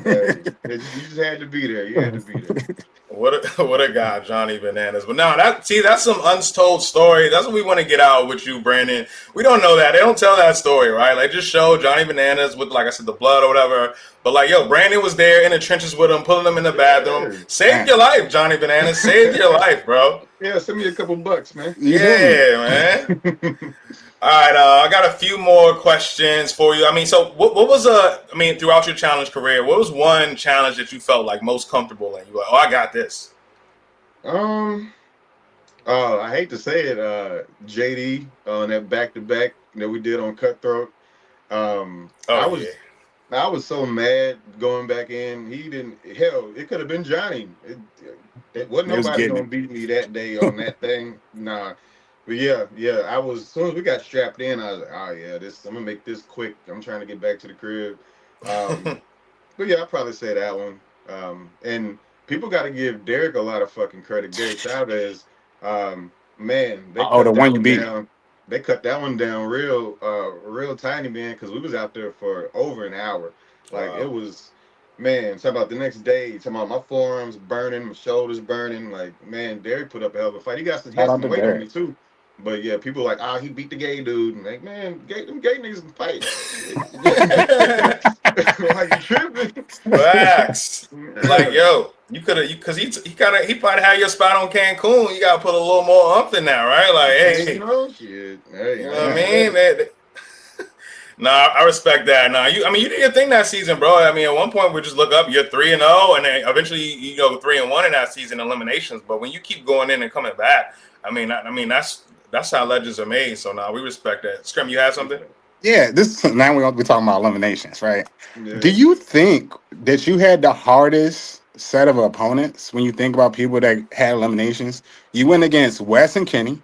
Speaker 2: Hey, you just had to be there. You had to be there.
Speaker 1: What a, what a guy, Johnny Bananas. But no, that's some untold story. That's what we want to get out with you, Brandon. We don't know that. They don't tell that story, right? Like just show Johnny Bananas with, like I said, the blood or whatever. But like, yo, Brandon was there in the trenches with him, pulling him in the bathroom.
Speaker 2: Yeah.
Speaker 1: Saved
Speaker 3: Man,
Speaker 1: your life, Johnny Bananas. Saved your life, bro.
Speaker 2: Yeah, send me a couple bucks, man.
Speaker 3: you hear me?
Speaker 1: Yeah, man. All right, I got a few more questions for you. I mean, so what was I mean, throughout your challenge career, what was one challenge that you felt like most comfortable in? You were like, oh, I got this.
Speaker 2: um, I hate to say it, JD on that back to back that we did on Cutthroat.
Speaker 1: Oh
Speaker 2: I
Speaker 1: yeah.
Speaker 2: was so mad going back in. He didn't. Hell, it could have been Johnny. It wasn't
Speaker 3: They was
Speaker 2: nobody
Speaker 3: getting
Speaker 2: gonna
Speaker 3: it.
Speaker 2: beat me that day on that thing. Nah. But yeah, yeah. I was as soon as we got strapped in, I was like, oh yeah, this. I'm gonna make this quick. I'm trying to get back to the crib. Um, but yeah, I'll probably say that one. And people got to give Derek a lot of fucking credit. Derek Chavez, man, they
Speaker 3: Oh,
Speaker 2: cut
Speaker 3: the
Speaker 2: that
Speaker 3: one you
Speaker 2: one
Speaker 3: beat.
Speaker 2: down. They cut that one down real tiny, man, because we was out there for over an hour. Like it
Speaker 1: Wow.
Speaker 2: was, man. Talk about the next day. Talking about my forearms burning, my shoulders burning. Like man, Derek put up a hell of a fight. He
Speaker 3: Shout
Speaker 2: had
Speaker 3: out
Speaker 2: some
Speaker 3: to
Speaker 2: weight on me
Speaker 3: Derek.
Speaker 2: too. But yeah, people like, he beat the gay dude. And like, man, them gay niggas can fight. Like you tripping.
Speaker 1: Facts. Like,
Speaker 2: Yeah.
Speaker 1: yo, you could have, because he probably had your spot on Cancun. You got to put a little more umph in that, right? Like, hey,
Speaker 2: Shit. Hey,
Speaker 1: you
Speaker 2: I
Speaker 1: know what I
Speaker 2: ain't
Speaker 3: Man,
Speaker 2: mad at
Speaker 1: mean?
Speaker 2: it.
Speaker 1: Nah, I respect that. Nah, I mean, you did your thing that season, bro. I mean, at one point we just look up, you're 3-0, and then eventually you go 3-1 in that season eliminations. But when you keep going in and coming back, I mean, That's how legends are made. So now we respect that. Scrim, you have something?
Speaker 3: Yeah, this now we're talking about eliminations, right? Do
Speaker 2: Yeah.
Speaker 3: you think that you had the hardest set of opponents when you think about people that had eliminations? You went against Wes and Kenny.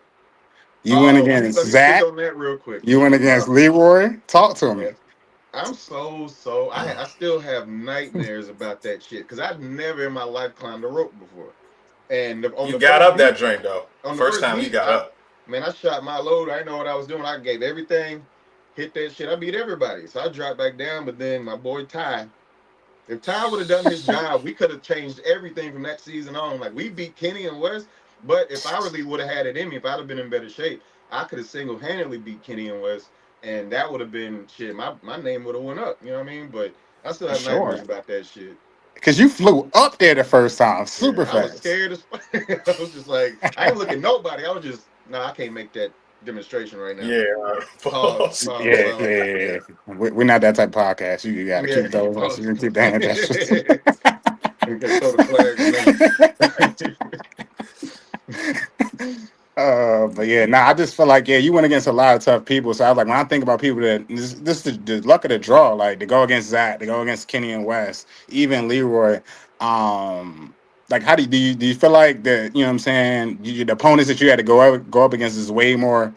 Speaker 3: You went
Speaker 2: Oh, let me
Speaker 3: against
Speaker 2: let me speak
Speaker 3: Zach.
Speaker 2: on that real quick.
Speaker 3: You went against Leroy. Talk to me.
Speaker 2: Man, I'm I still have nightmares about that shit because I've never in my life climbed a rope before. And on
Speaker 1: You
Speaker 2: the
Speaker 1: got
Speaker 2: first
Speaker 1: up that
Speaker 2: meet,
Speaker 1: drink though.
Speaker 2: on the
Speaker 1: First
Speaker 2: first
Speaker 1: time you
Speaker 2: meet,
Speaker 1: got up.
Speaker 2: I shot my load. I didn't know what I was doing. I gave everything, hit that shit. I beat everybody. So I dropped back down. But then my boy Ty, if Ty would have done his job, we could have changed everything from that season on. Like we beat Kenny and West. But if I really would have had it in me, if I'd have been in better shape, I could have single handedly beat Kenny and West. And that would have been shit. My name would have went up. You know what I mean? But I still
Speaker 3: For
Speaker 2: have nightmares
Speaker 3: sure.
Speaker 2: about that shit.
Speaker 3: Because you flew up there the first time,
Speaker 2: Yeah,
Speaker 3: super
Speaker 2: I was
Speaker 3: fast.
Speaker 2: scared as fuck. I was just like, I ain't looking at nobody. I was just, no, I can't make that demonstration right now.
Speaker 1: Yeah.
Speaker 2: Pause,
Speaker 1: Pause.
Speaker 2: pause,
Speaker 3: Yeah,
Speaker 2: pause.
Speaker 3: yeah, yeah.
Speaker 2: Yeah,
Speaker 3: Yeah. We're not that type of podcast. You got to
Speaker 2: yeah,
Speaker 3: keep those.
Speaker 2: pause.
Speaker 3: You keep the hand gestures.
Speaker 2: We can throw the flags now.
Speaker 3: But yeah, nah, I just feel like you went against a lot of tough people. So I was like, when I think about people that this is the luck of the draw, like to go against Zach, to go against Kenny and West, even Leroy. Like how do you feel like that? You know what I'm saying? The opponents that you had to go up against is way more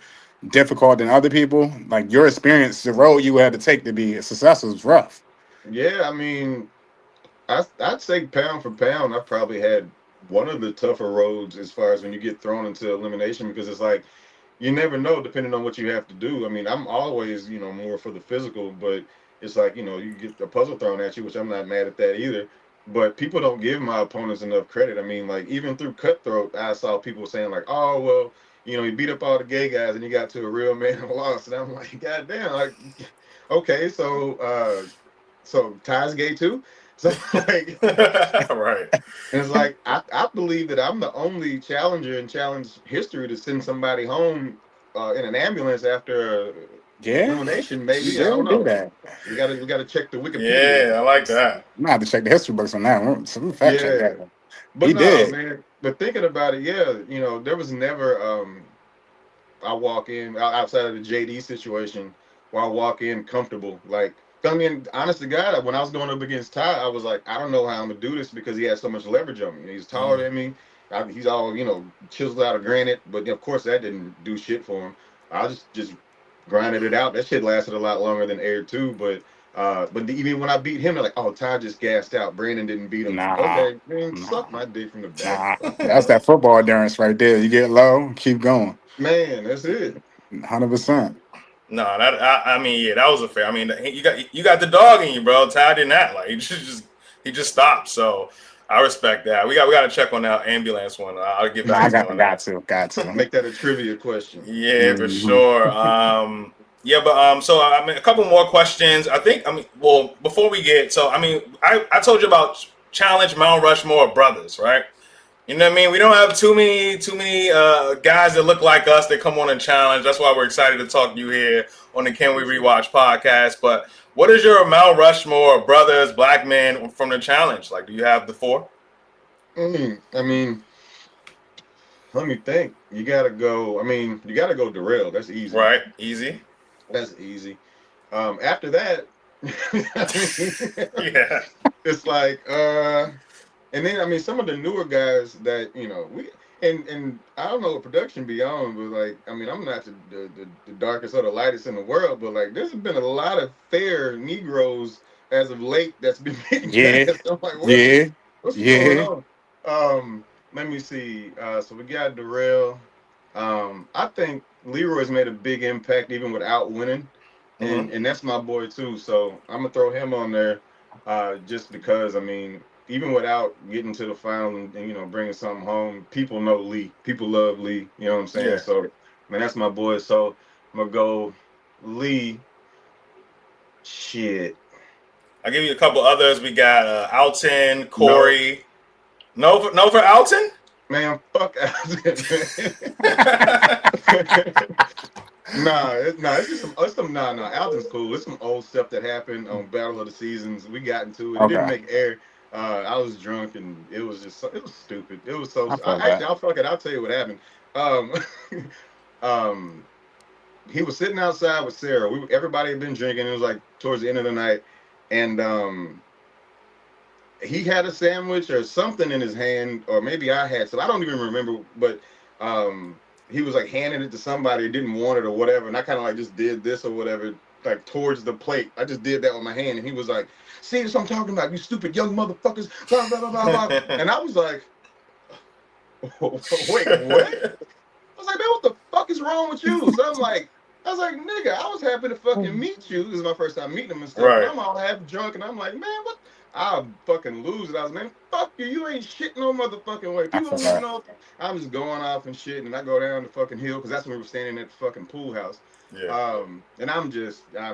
Speaker 3: difficult than other people. Like your experience, the road you had to take to be successful was rough.
Speaker 2: Yeah, I mean, I'd say pound for pound, I probably had one of the tougher roads as far as when you get thrown into elimination because it's like you never know depending on what you have to do. I mean, I'm always, more for the physical, but it's like, you get a puzzle thrown at you, which I'm not mad at that either. But people don't give my opponents enough credit. I mean, like even through Cutthroat, I saw people saying like, "Oh, well, you beat up all the gay guys and you got to a real man and lost." And I'm like, "God damn, like, okay, so Ty's gay too." So like,
Speaker 1: Right.
Speaker 2: and it's like I believe that I'm the only challenger in challenge history to send somebody home in an ambulance after
Speaker 3: Yeah,
Speaker 2: elimination.
Speaker 3: you
Speaker 2: Maybe I don't
Speaker 3: did do
Speaker 2: know.
Speaker 3: that.
Speaker 2: We gotta check the Wikipedia.
Speaker 1: Yeah, I like that.
Speaker 3: I'm gonna have to check the history books on that one. Some fact check
Speaker 2: Yeah,
Speaker 3: that one.
Speaker 2: but
Speaker 3: He
Speaker 2: no,
Speaker 3: did.
Speaker 2: man. But thinking about it, yeah, there was never I walk in outside of the JD situation where I walk in comfortable. Like, I mean, honest to God, when I was going up against Ty, I was like, I don't know how I'm gonna do this because he has so much leverage on me. He's taller
Speaker 1: Mhm.
Speaker 2: than me. He's all chiseled out of granite, but of course that didn't do shit for him. I just grinded it out. That shit lasted a lot longer than Air too, but even when I beat him, they're like, oh, Ty just gassed out. Brandon didn't beat him.
Speaker 3: Nah,
Speaker 2: Okay, man, suck
Speaker 3: nah,
Speaker 2: my dick from the back.
Speaker 3: nah. That's that football endurance right there. You get low, keep going.
Speaker 2: Man, that's it.
Speaker 3: 100%.
Speaker 1: No, I mean, yeah, that was a fair. I mean, you got the dog in you, bro. Ty did not like he just stopped. So I respect that. We got to check on that ambulance one. I'll get
Speaker 3: Nah,
Speaker 1: back
Speaker 3: I
Speaker 1: to you
Speaker 3: got
Speaker 1: on
Speaker 3: got
Speaker 1: that.
Speaker 3: to, got to.
Speaker 2: Make that a trivia question.
Speaker 1: Yeah, for
Speaker 3: Hmm.
Speaker 1: sure. Yeah, but so I mean, a couple more questions. I think. I mean, well, before we get so, I mean, I told you about challenge Mount Rushmore of brothers, right? You know what I mean? We don't have too many guys that look like us that come on and challenge. That's why we're excited to talk to you here on the Can We
Speaker 2: Appreciate it.
Speaker 1: Rewatch podcast. But what is your Mount Rushmore of brothers, black men from the challenge? Like, do you have the four?
Speaker 2: I mean, let me think. You gotta go. I mean, you gotta go Darrell. That's easy.
Speaker 1: Right, easy.
Speaker 2: That's easy. After that, I mean,
Speaker 1: Yeah.
Speaker 2: it's like, and then I mean, some of the newer guys that we and I don't know what production be on, but like, I mean, I'm not the darkest or the lightest in the world, but like, there's been a lot of fair Negroes as of late that's been getting
Speaker 3: Yeah,
Speaker 2: cast. I'm like,
Speaker 3: yeah,
Speaker 2: what's going
Speaker 3: yeah.
Speaker 2: on? Let me see. So we got Darrell. I think Leroy's made a big impact even without winning,
Speaker 1: Hmm.
Speaker 2: and that's my boy too. So I'm gonna throw him on there, just because I mean, even without getting to the final and bringing something home, people know Lee. People love Lee. You know what I'm saying?
Speaker 1: Yeah.
Speaker 2: So man, that's my boy. So I'm gonna go Lee. Shit,
Speaker 1: I'll give you a couple others. We got Alton,
Speaker 2: no,
Speaker 1: Corey. No for Alton.
Speaker 2: man, fuck Alden, man. It's just nah. Alton's cool. It's some old stuff that happened on Battle of the Seasons. We got into it. It didn't
Speaker 3: Okay,
Speaker 2: make air. I was drunk and it was stupid. It was so.
Speaker 3: I feel that.
Speaker 2: I'll fuck it. I'll tell you what happened. Um, um, he was sitting outside with Sarah. Everybody had been drinking. It was like towards the end of the night, and he had a sandwich or something in his hand, or maybe I had some. I don't even remember, but he was like handing it to somebody who didn't want it or whatever, and I kind of like just did this or whatever, like towards the plate. I just did that with my hand, and he was like, "See, this what I'm talking about, you stupid young motherfuckers." Blah blah blah blah blah. And I was like, "Wait, what?" I was like, "Man, what the fuck is wrong with you?" So I'm like, I was like, "Nigga, I was happy to fucking meet you. This is my first time meeting him and stuff." And
Speaker 1: Right.
Speaker 2: I'm all half drunk, and I'm like, "Man, what?" I'll fucking lose it. I was, "Man, fuck you. You ain't shit no motherfucking way.
Speaker 3: I
Speaker 2: People don't even
Speaker 3: forgot.
Speaker 2: know." I'm just going off and shit, and I go down the fucking hill because that's when we were standing at the fucking pool house.
Speaker 1: Yeah.
Speaker 2: And I'm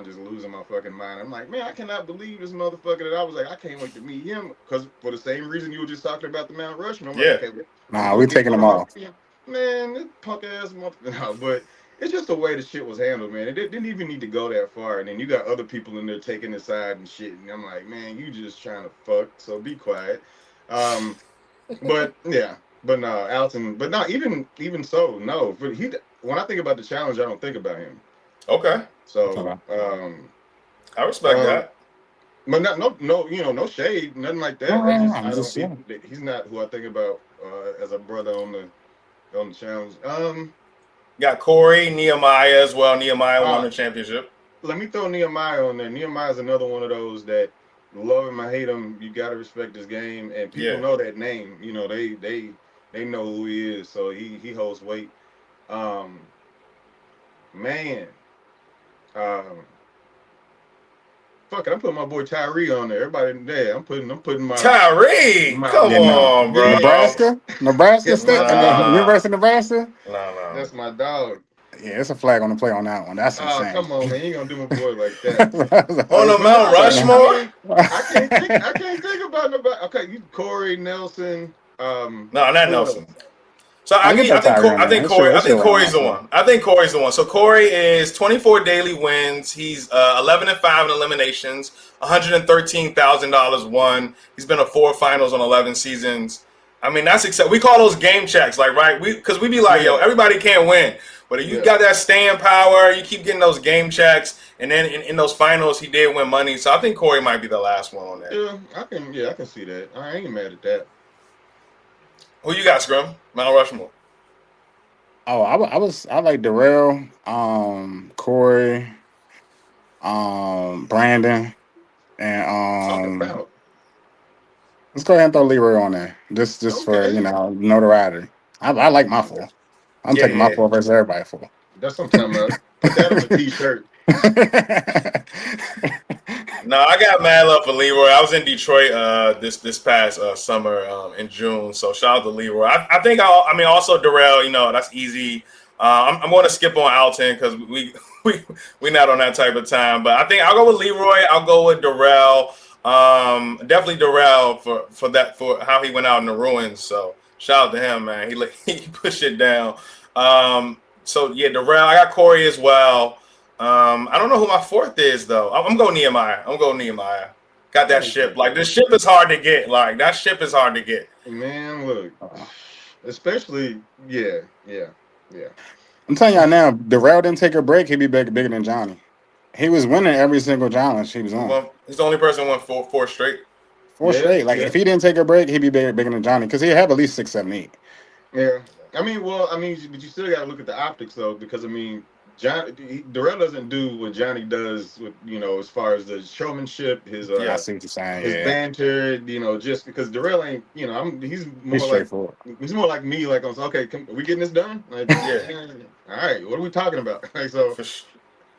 Speaker 2: just losing my fucking mind. I'm like, "Man, I cannot believe this motherfucker." That I was like, I can't wait to meet him because for the same reason you were just talking about the Mount Rushmore. I'm like,
Speaker 1: Yeah.
Speaker 2: okay, I'm
Speaker 3: Nah,
Speaker 2: gonna
Speaker 3: we
Speaker 2: get
Speaker 3: taking
Speaker 2: one
Speaker 3: them
Speaker 2: of my
Speaker 3: off.
Speaker 2: friends. Man, this punk ass motherfucker. No, but it's just the way the shit was handled, man. It didn't even need to go that far. And then you got other people in there taking the side and shit. And I'm like, man, you just trying to fuck. So be quiet. Um, but yeah, but no, Alton. But no, even so, no. But when I think about the challenge, I don't think about him.
Speaker 1: Okay.
Speaker 2: So,
Speaker 3: Okay.
Speaker 1: I respect
Speaker 2: um,
Speaker 1: that.
Speaker 2: but not no, no shade, nothing like that.
Speaker 3: I'm
Speaker 2: I
Speaker 3: just
Speaker 2: don't.
Speaker 3: saying.
Speaker 2: He's not who I think about as a brother on the challenge.
Speaker 1: Got Corey, Nehemiah as well. Nehemiah won
Speaker 2: Uh,
Speaker 1: the championship.
Speaker 2: Let me throw Nehemiah on there. Nehemiah is another one of those that love him, I hate him. You got to respect his game, and people
Speaker 1: Yeah.
Speaker 2: know that name. You know, they know who he is, so he holds weight. Um, man, um, fuck it, I'm putting my boy Tyree on there. Everybody there, I'm putting
Speaker 1: Tyree, come
Speaker 3: Yeah, no.
Speaker 1: on,
Speaker 2: yeah.
Speaker 1: bro.
Speaker 3: Nebraska
Speaker 2: That's my
Speaker 3: State, and the
Speaker 2: dog.
Speaker 1: Nah,
Speaker 3: University of Nebraska.
Speaker 1: no.
Speaker 2: That's my dog.
Speaker 3: Yeah, it's a flag on the play on that one. That's
Speaker 2: Oh,
Speaker 3: insane.
Speaker 2: come on, man, you ain't gonna do my boy like that.
Speaker 1: On the
Speaker 2: But
Speaker 1: Mount
Speaker 2: no, man. I
Speaker 1: Rushmore?
Speaker 2: mean, I can't think about nobody. Okay, you Corey Nelson.
Speaker 1: No, not
Speaker 2: Who else?
Speaker 1: Nelson. So
Speaker 3: I get that Tyree on there. It should round
Speaker 1: Corey's
Speaker 3: out
Speaker 1: the
Speaker 3: there.
Speaker 1: one. I think Corey's the one. So Corey is 24 daily wins. He's 11-5 in eliminations. $113,000 won. He's been to 4 finals on 11 seasons. I mean, that's exciting. We call those game checks, like, right? Because we be like, yo,
Speaker 2: Yeah,
Speaker 1: everybody can't win, but if you
Speaker 2: yeah,
Speaker 1: got that staying power, you keep getting those game checks, and then in those finals, he did win money. So I think Corey might be the last one on there.
Speaker 2: yeah. I can see that. I ain't mad at that.
Speaker 1: Who you got, Scrum? Mount Rushmore.
Speaker 3: Oh, I like Darrell, Corey, Brandon, and
Speaker 2: Talk about
Speaker 3: let's go ahead and throw Leroy on there. Just for
Speaker 2: okay.
Speaker 3: notoriety. I like my four. I'm taking my
Speaker 1: Yeah.
Speaker 3: four versus everybody four.
Speaker 2: That's what I'm talking about. Put that on a t-shirt.
Speaker 1: No, I got mad love for Leroy. I was in Detroit this past summer in June. So shout out to Leroy. I think I mean also Darrell. You know that's easy. I'm going to skip on Alton because we not on that type of time. But I think I'll go with Leroy. I'll go with Darrell. Definitely Darrell for how he went out in the ruins. So shout out to him, man. He pushed it down. So yeah, Darrell. I got Corey as well. I don't know who my fourth is though. I'm going Nehemiah. I'm going Nehemiah. Got that ship. Like this ship is hard to get. Like that ship is hard to get.
Speaker 2: Man, look, especially yeah.
Speaker 3: I'm telling y'all now, Darrell didn't take a break. He'd be bigger than Johnny. He was winning every single challenge he was on.
Speaker 1: He's the only person who won four straight.
Speaker 3: Four
Speaker 2: Yeah,
Speaker 3: straight. Like
Speaker 2: yeah,
Speaker 3: if he didn't take a break, he'd be bigger than Johnny because he'd have at least 6, 7, 8.
Speaker 2: yeah. But you still got to look at the optics though, because I mean, Darrell doesn't do what Johnny does with as far as the showmanship,
Speaker 3: I
Speaker 1: Yeah.
Speaker 3: see what you're saying.
Speaker 2: his
Speaker 3: Yeah,
Speaker 2: banter, just because Darrell ain't,
Speaker 3: he's straightforward.
Speaker 2: he's more like me, like okay, are we getting this done? Like,
Speaker 1: Yeah.
Speaker 2: all right, what are we talking about? Like so,
Speaker 1: For sure.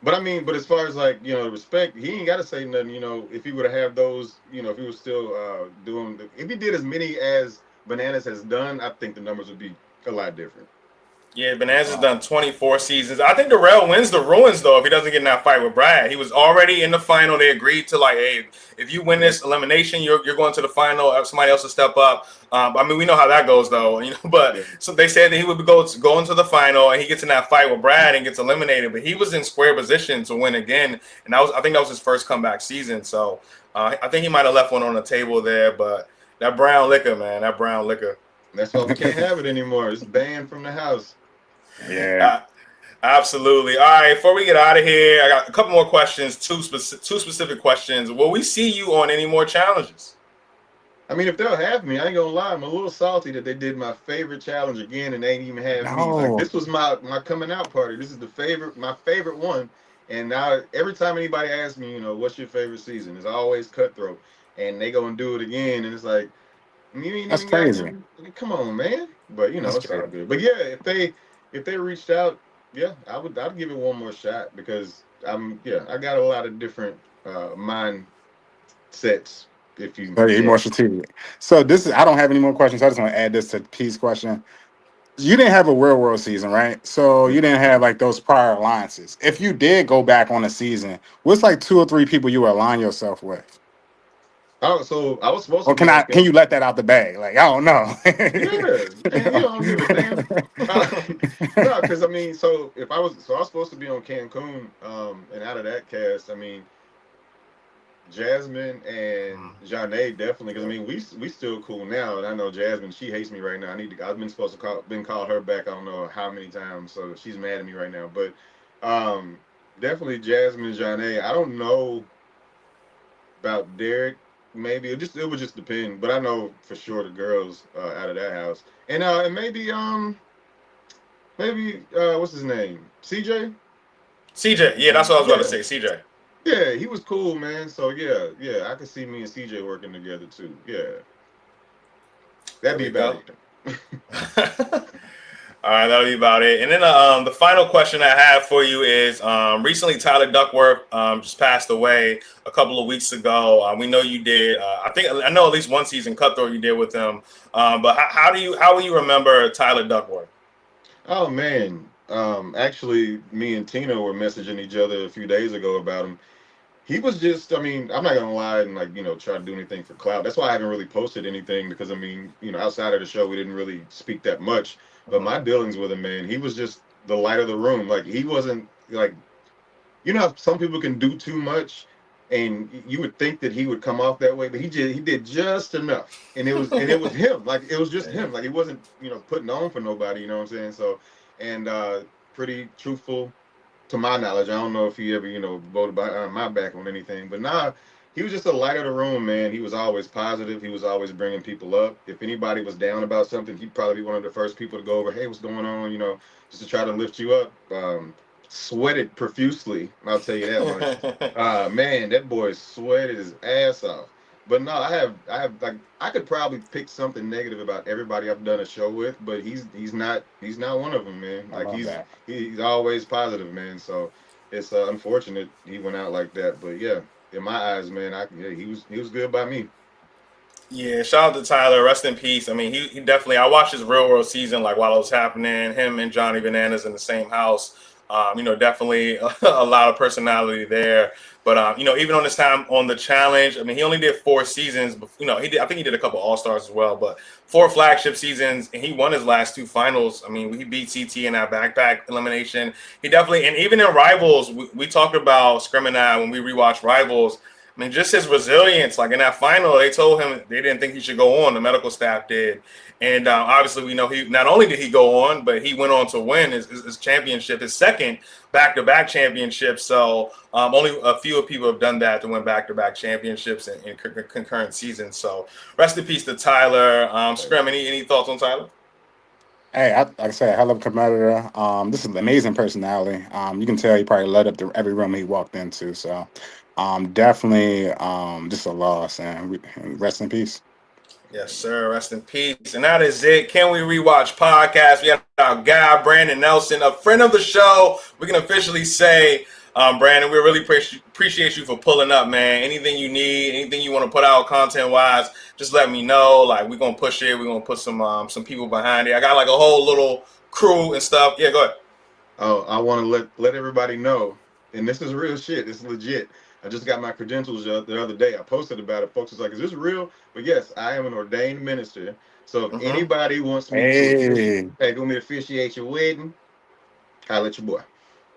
Speaker 2: but I mean, but as far as like respect, he ain't got to say nothing. If he would have those, if he was still if he did as many as Bananas has done, I think the numbers would be a lot different.
Speaker 1: Yeah, Bonanza's done 24 seasons. I think Darrell wins the ruins though if he doesn't get in that fight with Brad. He was already in the final. They agreed to like, hey, if you win this elimination, you're going to the final. Somebody else will step up. I mean, we know how that goes though. But
Speaker 2: Yeah.
Speaker 1: so they said that he would go into the final and he gets in that fight with Brad and gets eliminated. But he was in square position to win again, and I think that was his first comeback season. So I think he might have left one on the table there. But that brown liquor, man, that brown liquor.
Speaker 2: That's why we can't have it anymore. It's banned from the house.
Speaker 3: Yeah.
Speaker 1: Absolutely. All right, before we get out of here, I got a couple more questions, two specific questions. Will we see you on any more challenges?
Speaker 2: I mean, if they'll have me, I ain't gonna lie. I'm a little salty that they did my favorite challenge again and they ain't even have me. Like
Speaker 3: No,
Speaker 2: this was my coming out party. This is my favorite one. And now every time anybody asks me, what's your favorite season, it's always Cutthroat. And they gonna do it again, and it's like you ain't
Speaker 3: that's
Speaker 2: even got
Speaker 3: crazy.
Speaker 2: them. Come on, man. But
Speaker 3: That's
Speaker 2: it's all
Speaker 3: crazy.
Speaker 2: good. But yeah, if they reached out, yeah, I'd give it one more shot because I got a lot of different mind sets. If you
Speaker 3: So you're
Speaker 2: yeah.
Speaker 3: more strategic. So this is I don't have any more questions. So I just want to add this to P's question. You didn't have a real world season, right? So you didn't have like those prior alliances. If you did go back on a season, what's like two or three people you would align yourself with?
Speaker 2: Oh, so I was supposed
Speaker 3: Or
Speaker 2: to be on
Speaker 3: can
Speaker 2: camp.
Speaker 3: you let that out the bag? Like, I don't know.
Speaker 2: Yeah, man, I don't give a damn. No, because I mean, so I was supposed to be on Cancun, and out of that cast, I mean, Jasmine and Janae definitely, because I mean, we still cool now, and I know Jasmine, she hates me right now. I've been supposed to call her back. I don't know how many times, so she's mad at me right now. But um, definitely Jasmine and Janae. I don't know about Derek. Maybe it would just depend, but I know for sure the girls out of that house, and maybe what's his name, CJ.
Speaker 1: CJ. Yeah, that's what I was about to
Speaker 2: Yeah,
Speaker 1: say. CJ.
Speaker 2: yeah, he was cool, man. So yeah, I could see me and CJ working together too. Yeah, that'd
Speaker 1: There
Speaker 2: be
Speaker 1: we
Speaker 2: about
Speaker 1: go.
Speaker 2: it.
Speaker 1: All right, that'll be about it. And then the final question I have for you is recently Tyler Duckworth just passed away a couple of weeks ago. We know you did. I know at least one season Cutthroat you did with him. But how will you remember Tyler Duckworth?
Speaker 2: Oh man, actually, me and Tina were messaging each other a few days ago about him. He was just, I mean, I'm not gonna lie and like, try to do anything for clout. That's why I haven't really posted anything because I mean, outside of the show, we didn't really speak that much. But my dealings with him, man, he was just the light of the room. Like he wasn't like, how some people can do too much, and you would think that he would come off that way, but he did just enough, and it was him. Like it was just him. Like he wasn't, putting on for nobody. You know what I'm saying? So, and pretty truthful to my knowledge. I don't know if he ever, voted behind my back on anything, but nah, he was just a light of the room, man. He was always positive. He was always bringing people up. If anybody was down about something, he'd probably be one of the first people to go over, hey, what's going on? Just to try to lift you up. Sweated profusely, I'll tell you that much. Man, that boy sweated his ass off. But no, I have like I could probably pick something negative about everybody I've done a show with, but he's not one of them, man.
Speaker 3: I
Speaker 2: Like
Speaker 3: love
Speaker 2: he's
Speaker 3: that.
Speaker 2: he's always positive, man. So it's unfortunate he went out like that, but yeah, in my eyes, man, he was good by me.
Speaker 1: Yeah, shout out to Tyler. Rest in peace. I mean, he definitely. I watched his real world season like while it was happening. Him and Johnny Bananas in the same house. Definitely a lot of personality there. But even on this time on the challenge, I mean, he only did 4 seasons. But, he did. I think he did a couple All Stars as well. But 4 flagship seasons, and he won his last 2 finals. I mean, he beat CT in that backpack elimination. He definitely, and even in Rivals, we talked about Scrim and I when we rewatched Rivals. I mean, just his resilience. Like in that final, they told him they didn't think he should go on. The medical staff did, and obviously we know he not only did he go on, but he went on to win his championship, his second back-to-back championship. So only a few people have done that to win back-to-back championships in concurrent seasons. So rest in peace to Tyler. Scrim, any thoughts on Tyler?
Speaker 3: Hey, like I said, hell of a competitor. This is an amazing personality. You can tell he probably led up to every room he walked into. So, definitely, just a loss, and rest in peace.
Speaker 1: Yes, sir. Rest in peace. And that is it. Can we rewatch podcast? We have our guy, Brandon Nelson, a friend of the show. We can officially say, Brandon, we really appreciate you for pulling up, man. Anything you need, anything you want to put out content wise, just let me know. Like we're gonna push it. We're gonna put some people behind it. I got like a whole little crew and stuff. Yeah, go ahead.
Speaker 2: Oh, I want to let everybody know, and this is real shit. This is legit. I just got my credentials the other day. I posted about it. Folks was like, "Is this real?" But yes, I am an ordained minister. So if
Speaker 1: Mm-hmm.
Speaker 2: anybody wants me to officiate,
Speaker 3: Hey,
Speaker 2: hey, want me to officiate your wedding, I'll let your boy.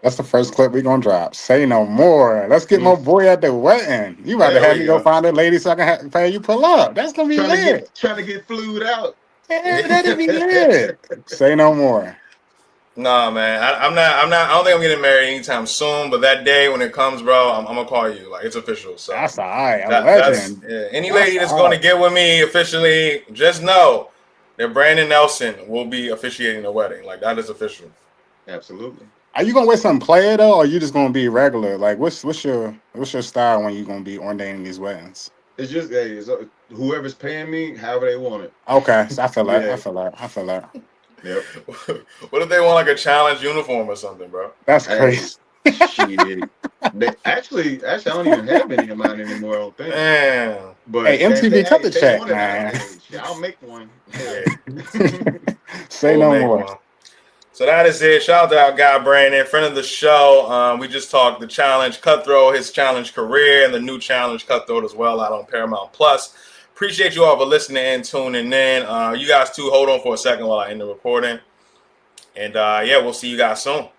Speaker 3: that's the first clip we gonna drop. Say no more. Let's get my
Speaker 2: Mm,
Speaker 3: boy at the wedding. You about to
Speaker 2: there
Speaker 3: have me
Speaker 2: we
Speaker 3: go
Speaker 2: go.
Speaker 3: find a lady so I can pay you pull up. That's gonna be
Speaker 2: Trying to
Speaker 3: lit.
Speaker 2: get trying to get flued out.
Speaker 3: Yeah, that'd be lit. Say no more.
Speaker 1: Nah, man. I'm not. I'm not. I don't think I'm getting married anytime soon. But that day when it comes, bro, I'm gonna call you. Like it's official. So
Speaker 3: That's all right. A
Speaker 1: that's
Speaker 3: legend.
Speaker 1: any
Speaker 3: That's
Speaker 1: lady that's
Speaker 3: all
Speaker 1: going to
Speaker 3: right.
Speaker 1: get with me officially. Just know that Brandon Nelson will be officiating the wedding. Like that is official.
Speaker 2: Absolutely.
Speaker 3: Are you gonna wear something player though, or are you just gonna be regular? Like, what's your style when you gonna be ordaining these weddings?
Speaker 2: It's just hey, whoever's paying me, however they want it.
Speaker 3: Okay, so I feel that. I
Speaker 2: Yeah.
Speaker 3: feel that. I feel that.
Speaker 2: Yep.
Speaker 1: What if they want like a challenge uniform or something, bro?
Speaker 3: That's
Speaker 2: Hey,
Speaker 3: crazy.
Speaker 2: shit. They actually, I don't even have any of mine anymore. I don't think.
Speaker 1: Man,
Speaker 3: Hey,
Speaker 2: But
Speaker 3: MTV, cut
Speaker 2: if
Speaker 3: the
Speaker 2: they
Speaker 3: check,
Speaker 2: want it,
Speaker 3: man.
Speaker 2: hey, shit, I'll make one. Hell.
Speaker 3: Say
Speaker 1: we'll
Speaker 3: no
Speaker 1: make
Speaker 3: more.
Speaker 1: one. So that is it. Shout out to our guy Brandon, friend of the show. We just talked the challenge Cutthroat, his challenge career, and the new challenge Cutthroat as well out on Paramount Plus. Appreciate you all for listening and tuning in. You guys too, hold on for a second while I end the recording. And yeah, we'll see you guys soon.